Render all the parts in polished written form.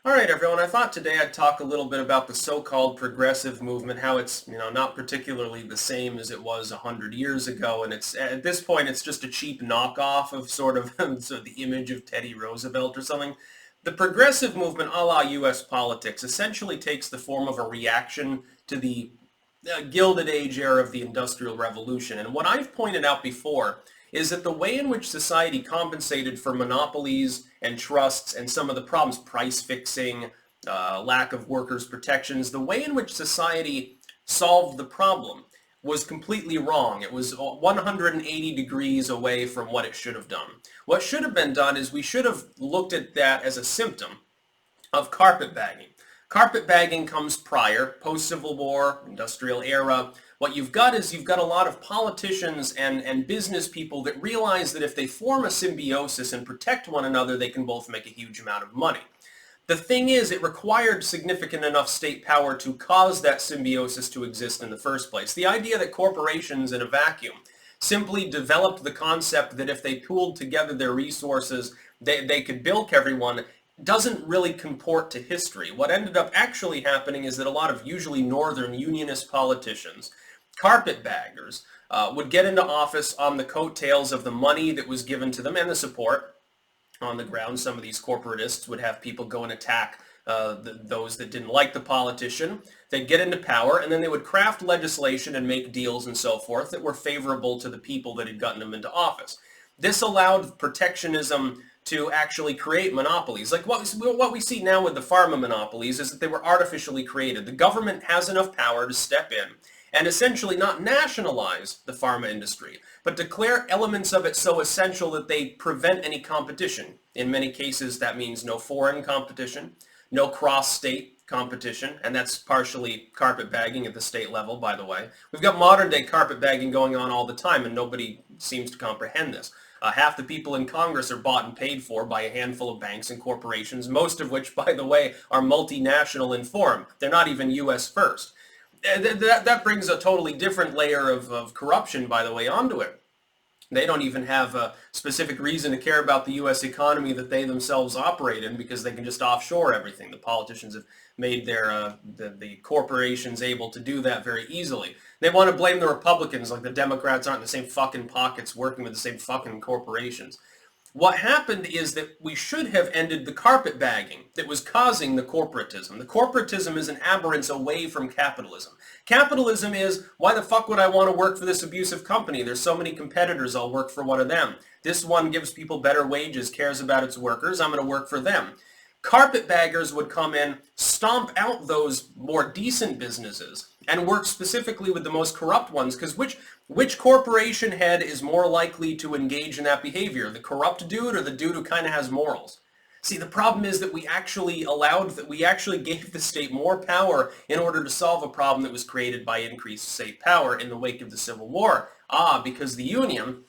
All right, everyone. I thought today I'd talk a little bit about the so-called progressive movement, how it's, not particularly the same as it was 100 years ago, and it's at this point it's just a cheap knockoff of sort of, sort of the image of Teddy Roosevelt or something. The progressive movement, a la U.S. politics, essentially takes the form of a reaction to the Gilded Age era of the Industrial Revolution. And what I've pointed out before is that the way in which society compensated for monopolies and trusts and some of the problems, price fixing, lack of workers' protections, the way in which society solved the problem was completely wrong. It was 180 degrees away from what it should have done. What should have been done is we should have looked at that as a symptom of carpetbagging. Carpetbagging comes prior, post-Civil War, industrial era. What you've got is you've got a lot of politicians and business people that realize that if they form a symbiosis and protect one another, they can both make a huge amount of money. The thing is, it required significant enough state power to cause that symbiosis to exist in the first place. The idea that corporations in a vacuum simply developed the concept that if they pooled together their resources, they could bilk everyone doesn't really comport to history. What ended up actually happening is that a lot of usually northern unionist politicians, carpetbaggers, would get into office on the coattails of the money that was given to them and the support on the ground. Some of these corporatists would have people go and attack those that didn't like the politician. They'd get into power, and then they would craft legislation and make deals and so forth that were favorable to the people that had gotten them into office. This allowed protectionism to actually create monopolies. Like what we see now with the pharma monopolies is that they were artificially created. The government has enough power to step in and essentially not nationalize the pharma industry, but declare elements of it so essential that they prevent any competition. In many cases, that means no foreign competition, no cross-state competition, and that's partially carpetbagging at the state level, by the way. We've got modern-day carpetbagging going on all the time, and nobody seems to comprehend this. Half the people in Congress are bought and paid for by a handful of banks and corporations, most of which, by the way, are multinational in form. They're not even U.S. first. That brings a totally different layer of corruption, by the way, onto it. They don't even have a specific reason to care about the U.S. economy that they themselves operate in because they can just offshore everything. The politicians have made the corporations able to do that very easily. They want to blame the Republicans like the Democrats aren't in the same fucking pockets working with the same fucking corporations. What happened is that we should have ended the carpetbagging that was causing the corporatism. The corporatism is an aberrance away from capitalism. Capitalism is, why the fuck would I want to work for this abusive company? There's so many competitors, I'll work for one of them. This one gives people better wages, cares about its workers, I'm going to work for them. Carpetbaggers would come in, stomp out those more decent businesses, and work specifically with the most corrupt ones, because which corporation head is more likely to engage in that behavior? The corrupt dude or the dude who kind of has morals? See, the problem is that we actually gave the state more power in order to solve a problem that was created by increased state power in the wake of the Civil War. Because the Union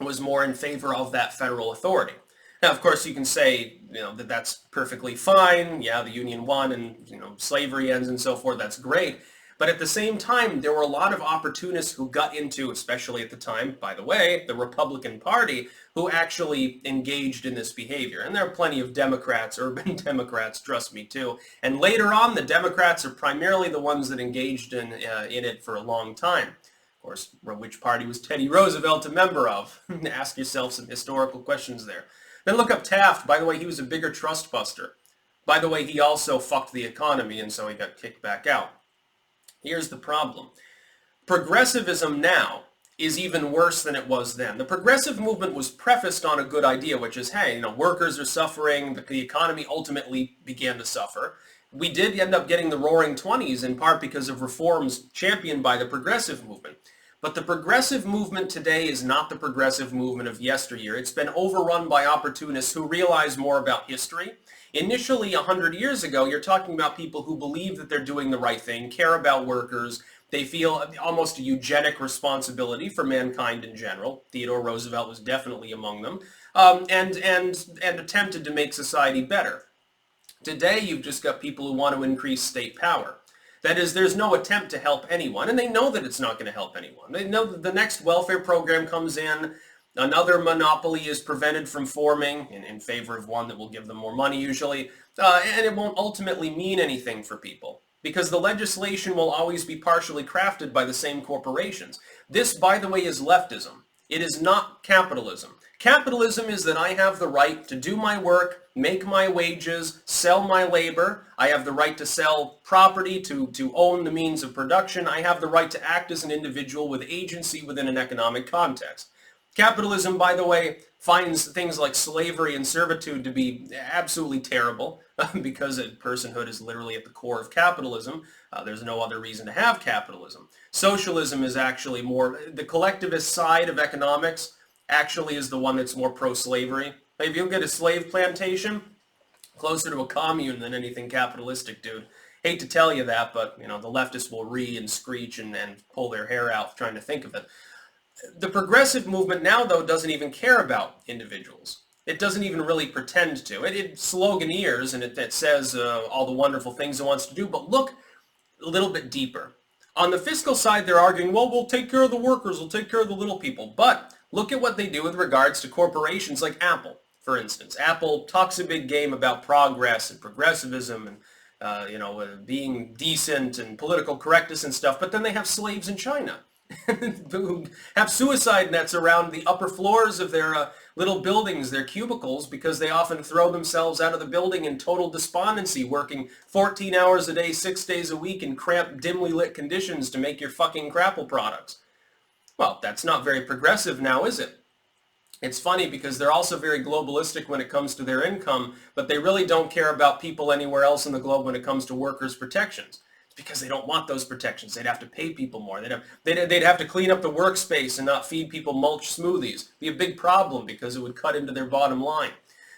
was more in favor of that federal authority. Now, of course, you can say, that that's perfectly fine. Yeah, the Union won and, slavery ends and so forth. That's great. But at the same time, there were a lot of opportunists who got into, especially at the time, by the way, the Republican Party, who actually engaged in this behavior. And there are plenty of Democrats, urban Democrats, trust me too. And later on, the Democrats are primarily the ones that engaged in it for a long time. Of course, which party was Teddy Roosevelt a member of? Ask yourself some historical questions there. Then look up Taft. By the way, he was a bigger trust buster. By the way, he also fucked the economy, and so he got kicked back out. Here's the problem. Progressivism now is even worse than it was then. The progressive movement was prefaced on a good idea, which is, hey, workers are suffering, the economy ultimately began to suffer. We did end up getting the Roaring Twenties in part because of reforms championed by the progressive movement. But the progressive movement today is not the progressive movement of yesteryear. It's been overrun by opportunists who realize more about history. Initially, 100 years ago, you're talking about people who believe that they're doing the right thing, care about workers. They feel almost a eugenic responsibility for mankind in general. Theodore Roosevelt was definitely among them, and attempted to make society better. Today, you've just got people who want to increase state power. That is, there's no attempt to help anyone, and they know that it's not going to help anyone. They know that the next welfare program comes in, Another monopoly is prevented from forming in favor of one that will give them more money usually, and it won't ultimately mean anything for people because the legislation will always be partially crafted by the same corporations. This, by the way, is leftism. It is not capitalism. Capitalism is that I have the right to do my work, make my wages, sell my labor. I have the right to sell property, to own the means of production. I have the right to act as an individual with agency within an economic context. Capitalism, by the way, finds things like slavery and servitude to be absolutely terrible because personhood is literally at the core of capitalism. There's no other reason to have capitalism. Socialism is actually more, the collectivist side of economics actually is the one that's more pro-slavery. If you get a slave plantation, closer to a commune than anything capitalistic, dude. Hate to tell you that, but the leftists will and screech and pull their hair out trying to think of it. The progressive movement now, though, doesn't even care about individuals. It doesn't even really pretend to. It sloganeers and it says all the wonderful things it wants to do, but look a little bit deeper. On the fiscal side, they're arguing, well, we'll take care of the workers, we'll take care of the little people. But look at what they do with regards to corporations like Apple, for instance. Apple talks a big game about progress and progressivism and being decent and political correctness and stuff, but then they have slaves in China who have suicide nets around the upper floors of their little buildings, their cubicles, because they often throw themselves out of the building in total despondency, working 14 hours a day, 6 days a week in cramped, dimly lit conditions to make your fucking crapple products. Well, that's not very progressive now, is it? It's funny because they're also very globalistic when it comes to their income, but they really don't care about people anywhere else in the globe when it comes to workers' protections. Because they don't want those protections. They'd have to pay people more. They'd have to clean up the workspace and not feed people mulch smoothies. Be a big problem because it would cut into their bottom line.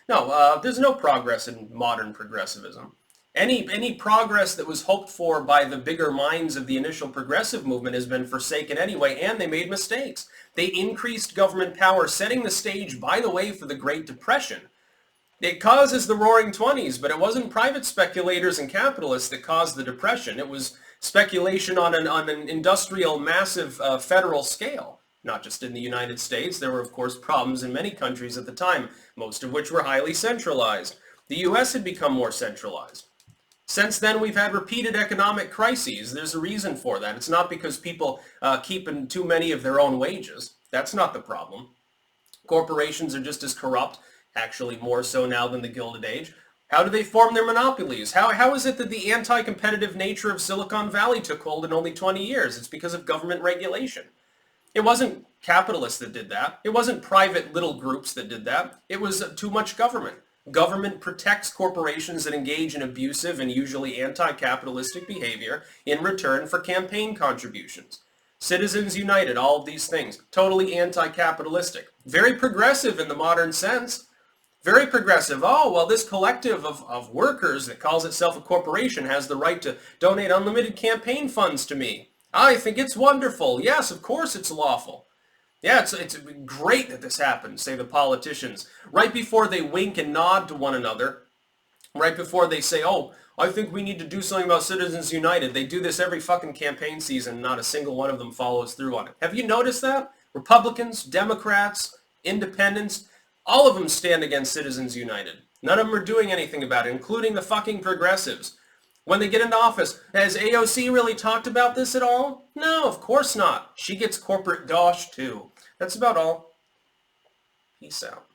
No, there's no progress in modern progressivism. Any progress that was hoped for by the bigger minds of the initial progressive movement has been forsaken anyway, and they made mistakes. They increased government power, setting the stage, by the way, for the Great Depression. It causes the Roaring Twenties, but it wasn't private speculators and capitalists that caused the Depression. It was speculation on an industrial, massive federal scale, not just in the United States. There were, of course, problems in many countries at the time, most of which were highly centralized. The U.S. had become more centralized. Since then, we've had repeated economic crises. There's a reason for that. It's not because people keeping too many of their own wages. That's not the problem. Corporations are just as corrupt, actually more so now than the Gilded Age. How do they form their monopolies? How is it that the anti-competitive nature of Silicon Valley took hold in only 20 years? It's because of government regulation. It wasn't capitalists that did that. It wasn't private little groups that did that. It was too much government. Government protects corporations that engage in abusive and usually anti-capitalistic behavior in return for campaign contributions. Citizens United, all of these things, totally anti-capitalistic. Very progressive in the modern sense. Very progressive. Oh, well, this collective of workers that calls itself a corporation has the right to donate unlimited campaign funds to me. I think it's wonderful. Yes, of course it's lawful. Yeah, it's great that this happens, say the politicians. Right before they wink and nod to one another, right before they say, oh, I think we need to do something about Citizens United. They do this every fucking campaign season, and not a single one of them follows through on it. Have you noticed that? Republicans, Democrats, Independents, all of them stand against Citizens United. None of them are doing anything about it, including the fucking progressives. When they get into office, has AOC really talked about this at all? No, of course not. She gets corporate dosh too. That's about all. Peace out.